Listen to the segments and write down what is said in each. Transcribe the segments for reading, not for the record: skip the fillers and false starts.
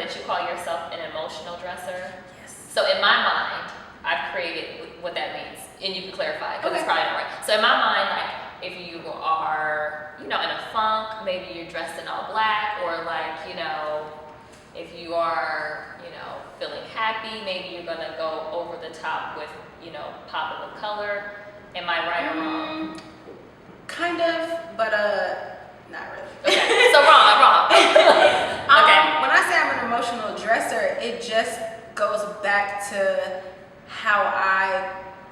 that you call yourself an emotional dresser. Yes. So in my mind, I've created what that means, and you can clarify because Okay. it's probably not right. So in my mind, like if you are, in a funk, maybe you're dressed in all black, or like, if you are, feeling happy, maybe you're gonna go over the top with, pop of the color. Am I right or wrong? Kind of, but not really. Okay, so wrong. Okay. When I say I'm an emotional dresser, it just goes back to how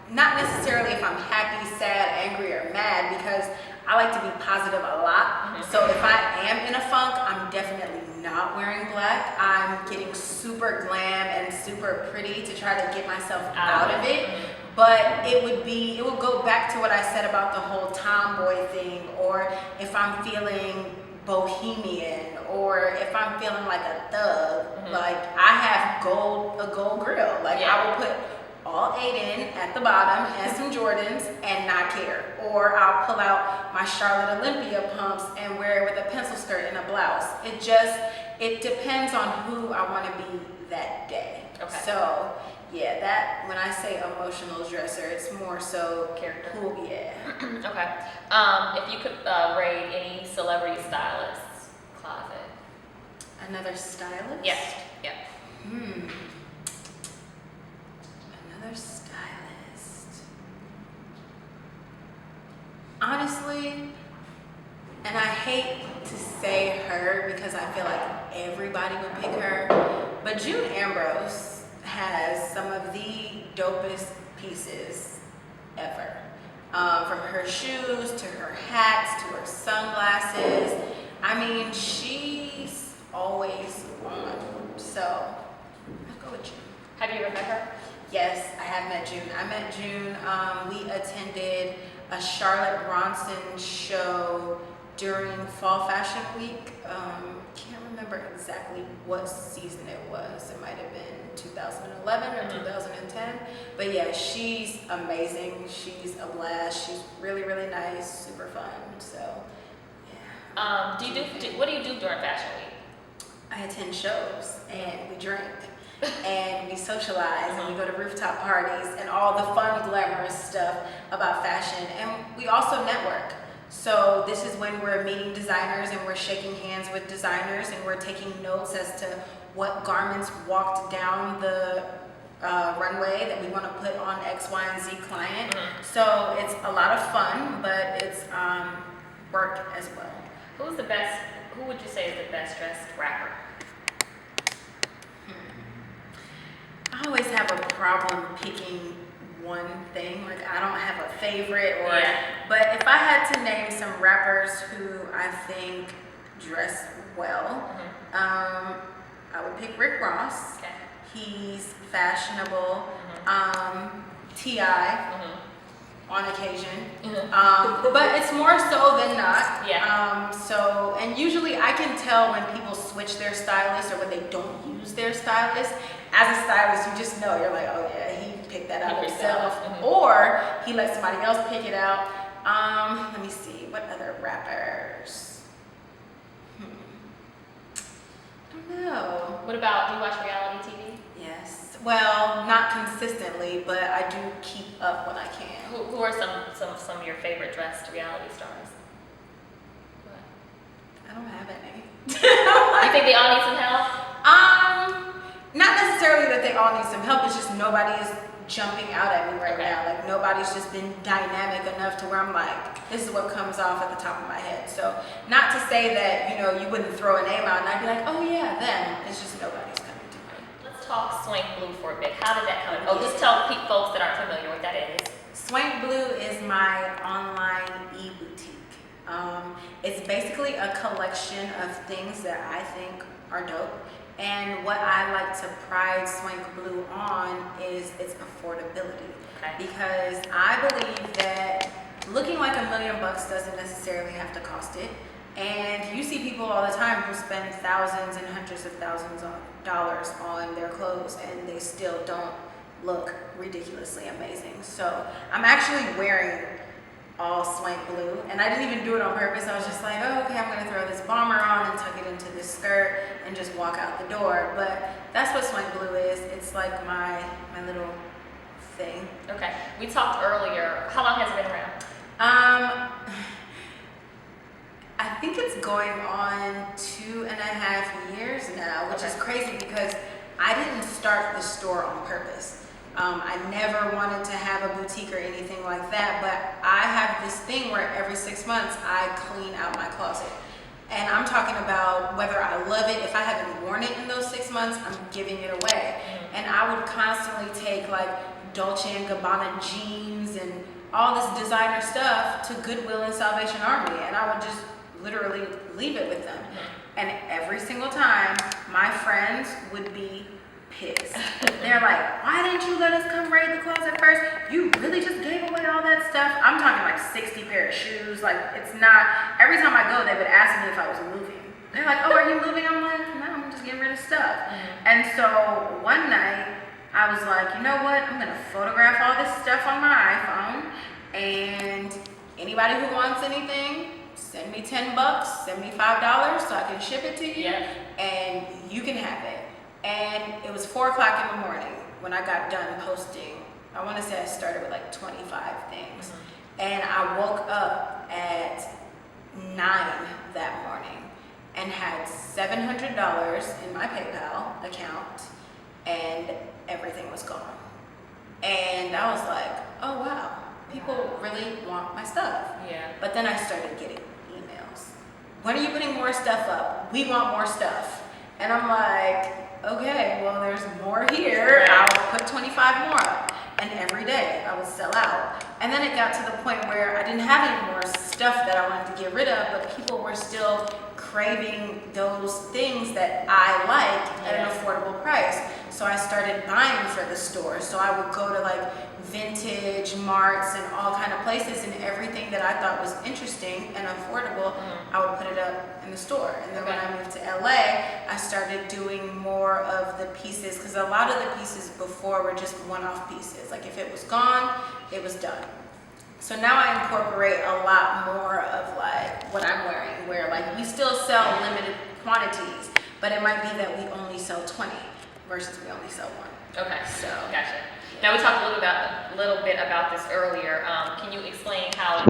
not necessarily if I'm happy, sad, angry, or mad, because I like to be positive a lot. So if I am in a funk, I'm definitely not wearing black. I'm getting super glam and super pretty to try to get myself out of it. But it would go back to what I said about the whole tomboy thing, or if I'm feeling bohemian, or if I'm feeling like a thug, like I have a gold grill. Like I will put all 8 in at the bottom and some Jordans and not care. Or I'll pull out my Charlotte Olympia pumps and wear it with a pencil skirt and a blouse. It depends on who I want to be that day. Okay. So yeah, that when I say emotional dresser, it's more so Character. Cool, yeah. Okay. If you could rate any celebrity stylist's closet. Another stylist? Yes. Yeah. Another stylist. Honestly, and I hate to say her because I feel like everybody would pick her, but June Ambrose has some of the dopest pieces ever. From her shoes to her hats to her sunglasses. I mean, she's always on. So I'll go with June. Have you ever met her? Yes, I have met June. I met June. We attended a Charlotte Bronson show during Fall Fashion Week. Can't remember exactly what season it was. It might have been 2011 or 2010. But yeah, she's amazing. She's a blast. She's really, really nice, super fun. So yeah. What do you do during Fashion Week? I attend shows and we drink. And we socialize and we go to rooftop parties and all the fun, glamorous stuff about fashion. And we also network. So this is when we're meeting designers and we're shaking hands with designers and we're taking notes as to what garments walked down the runway that we want to put on X, Y, and Z client. So it's a lot of fun, but it's work as well. Who would you say is the best dressed rapper? I always have a problem picking one thing. Like I don't have a favorite but if I had to name some rappers who I think dress well, I would pick Rick Ross. Okay. He's fashionable. T.I. On occasion. But it's more so than not. Yeah. And usually I can tell when people switch their stylist or when they don't use their stylist. As a stylist, you just know, you're like, oh yeah, he picked that out himself. Or he let somebody else pick it out. Let me see, what other rappers? I don't know. What about, do you watch reality TV? Yes. Well, not consistently, but I do keep up when I can. Who are some of your favorite dressed reality stars? I don't have any. You think they all need some help? Not necessarily that they all need some help. It's just nobody is jumping out at me right Okay. now. Like nobody's just been dynamic enough to where I'm like, this is what comes off at the top of my head. So not to say that, you wouldn't throw a name out and I'd be like, oh yeah, them. It's just nobody's coming to mind. Let's talk Swank Blue for a bit. How did that come? Oh, just tell folks that aren't familiar what that is. Swank Blue is my online e-boutique. It's basically a collection of things that I think are dope. And what I like to pride Swank Blue on is its affordability. Okay. Because I believe that looking like $1 million doesn't necessarily have to cost it. And you see people all the time who spend thousands and hundreds of thousands of dollars on their clothes and they still don't look ridiculously amazing. So I'm actually wearing all swank blue, and I didn't even do it on purpose. I was just like, oh, okay, I'm gonna throw this bomber on and tuck it into this skirt and just walk out the door. But that's what swank blue is. It's like my little thing. Okay. We talked earlier. How long has it been around? I think it's going on 2.5 years now, which is crazy because I didn't start the store on purpose. I never wanted to have a boutique or anything like that, but I have this thing where every 6 months I clean out my closet. And I'm talking about whether I love it. If I haven't worn it in those 6 months, I'm giving it away. And I would constantly take like Dolce & Gabbana jeans and all this designer stuff to Goodwill and Salvation Army, and I would just literally leave it with them. And every single time, my friends would be pissed. They're like, why didn't you let us come raid the closet first? You really just gave away all that stuff? I'm talking like 60 pair of shoes. Like, it's not, every time I go, they would ask me if I was moving. They're like, oh, are you moving? I'm like, no, I'm just getting rid of stuff. And so one night, I was like, you know what? I'm gonna photograph all this stuff on my iPhone, and anybody who wants anything, send me $10, send me $5 so I can ship it to you, and you can have it. And it was 4 o'clock in the morning when I got done posting. I want to say I started with like 25 things. And I woke up at 9 that morning and had $700 in my PayPal account, and everything was gone. And I was like, oh wow, people really want my stuff. But then I started getting emails. When are you putting more stuff up? We want more stuff. And I'm like, okay, well, there's more here. I'll put 25 more up. And every day I would sell out. And then it got to the point where I didn't have any more stuff that I wanted to get rid of, but people were still craving those things that I like at an affordable price. So I started buying for the store. So I would go to like vintage marts and all kind of places, and everything that I thought was interesting and affordable, I would put it up in the store. And then when I moved to LA, I started doing more of the pieces, because a lot of the pieces before were just one-off pieces. Like if it was gone, it was done. So now I incorporate a lot more of like what I'm wearing, where like we still sell limited quantities, but it might be that we only sell 20 versus we only sell 1. Okay, so gotcha. Now we talked a little bit about this earlier. Can you explain how?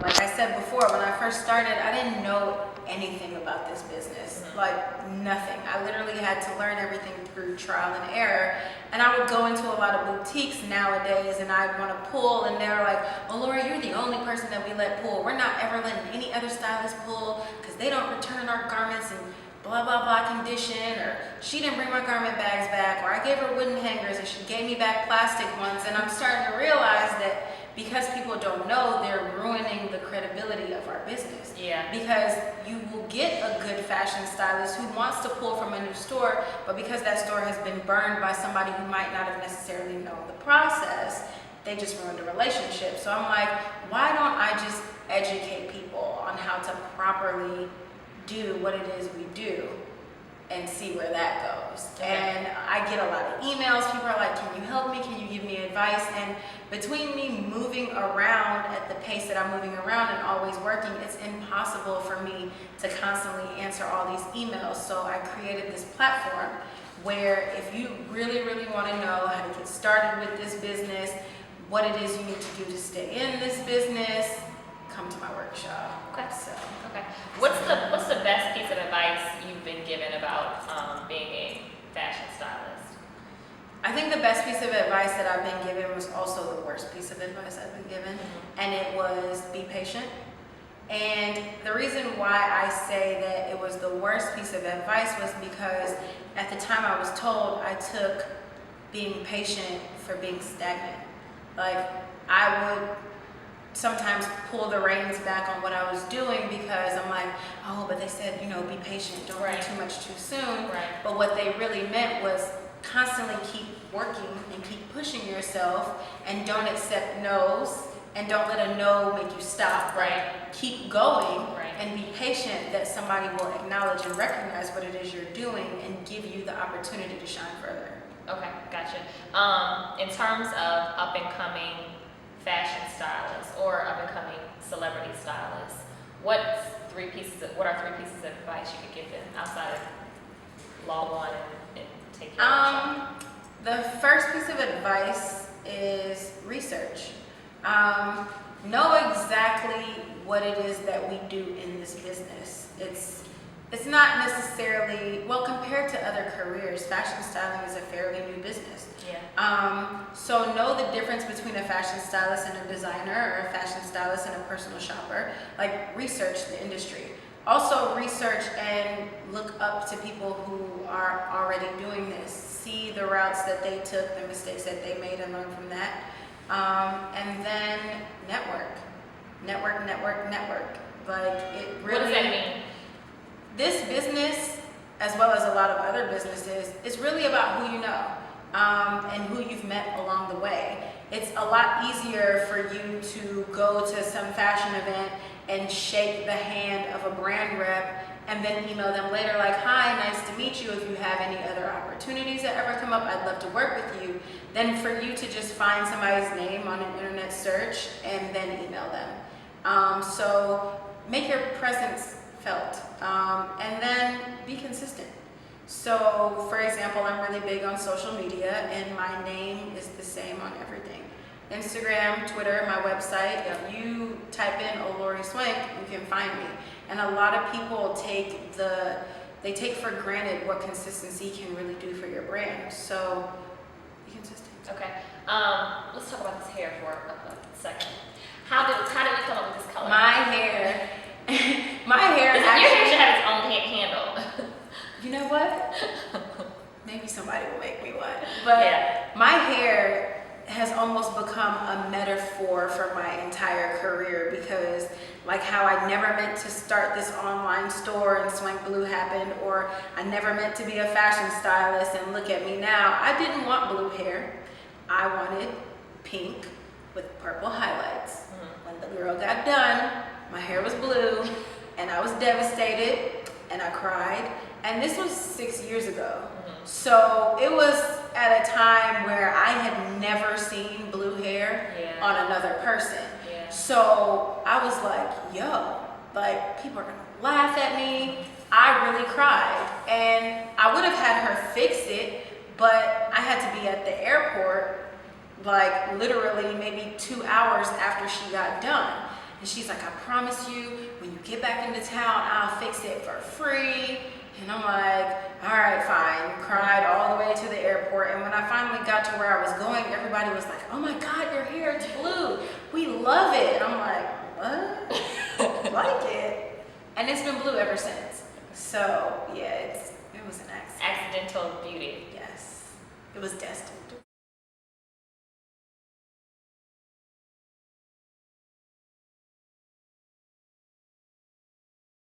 Like I said before, when I first started, I didn't know anything about this business, like nothing. I literally had to learn everything through trial and error. And I would go into a lot of boutiques nowadays, and I'd want to pull, and they're like, "Oh, Lori, you're the only person that we let pull. We're not ever letting any other stylist pull because they don't return our garments in blah blah blah condition, or she didn't bring my garment bags back, or I gave her wooden hangers and she gave me back plastic ones." And I'm starting to realize that because people don't know, they're ruining the credibility of our business. Because you will get a good fashion stylist who wants to pull from a new store, but because that store has been burned by somebody who might not have necessarily known the process, they just ruined a relationship. So I'm like, why don't I just educate people on how to properly do what it is we do and see where that goes? And I get a lot of emails. People are like, can you help me? Can you give me advice? And between me moving around at the pace that I'm moving around and always working, it's impossible for me to constantly answer all these emails. So I created this platform where if you really, really want to know how to get started with this business, what it is you need to do to stay in this business, come to my workshop. What's the best piece of advice you've been given about being a fashion stylist? I think the best piece of advice that I've been given was also the worst piece of advice I've been given, and it was be patient. And the reason why I say that it was the worst piece of advice was because at the time I was told I took being patient for being stagnant. Like I would sometimes pull the reins back on what I was doing because I'm like, oh, but they said, you know, be patient, don't do too much too soon. But what they really meant was constantly keep working and keep pushing yourself, and don't accept no's, and don't let a no make you stop. Keep going and be patient that somebody will acknowledge and recognize what it is you're doing and give you the opportunity to shine further. Okay, gotcha. In terms of up and coming fashion stylists or up and coming celebrity stylists, what are 3 pieces of advice you could give them outside of log on and take your workshop? The first piece of advice is research. Know exactly what it is that we do in this business. It's not necessarily, well, compared to other careers, fashion styling is a fairly new business. Yeah. So know the difference between a fashion stylist and a designer, or a fashion stylist and a personal shopper. Like, research the industry. Also research and look up to people who are already doing this. See the routes that they took, the mistakes that they made, and learn from that. And then network. Like, it really. What does that mean? This business, as well as a lot of other businesses, is really about who you know, and who you've met along the way. It's a lot easier for you to go to some fashion event and shake the hand of a brand rep and then email them later like, hi, nice to meet you. If you have any other opportunities that ever come up, I'd love to work with you. Then for you to just find somebody's name on an internet search and then email them. So make your presence felt, and then be consistent. So for example, I'm really big on social media, and my name is the same on everything. Instagram, Twitter, my website. If you type in Olori Swank, you can find me. And a lot of people take for granted what consistency can really do for your brand. So be consistent. Okay. Let's talk about this hair for a second. How did we come up with this color? My hair. My hair. Your hair should have its own handle. You know what? Maybe somebody will make me one. But yeah. My hair has almost become a metaphor for my entire career, because like how I never meant to start this online store and Swank Blue happened, or I never meant to be a fashion stylist and look at me now. I didn't want blue hair. I wanted pink with purple highlights. When the girl got done, my hair was blue and I was devastated and I cried. And this was 6 years ago. So it was at a time where I had never seen blue hair on another person. Yeah. So I was like, yo, like, people are gonna laugh at me. I really cried. And I would have had her fix it, but I had to be at the airport, like literally maybe 2 hours after she got done. And she's like, I promise you, when you get back into town, I'll fix it for free. And I'm like, all right, fine. Cried all the way to the airport. And when I finally got to where I was going, everybody was like, oh my God, your hair is blue. We love it. And I'm like, what? Like it? And it's been blue ever since. So yeah, it was an accident. Accidental beauty. Yes, it was destined.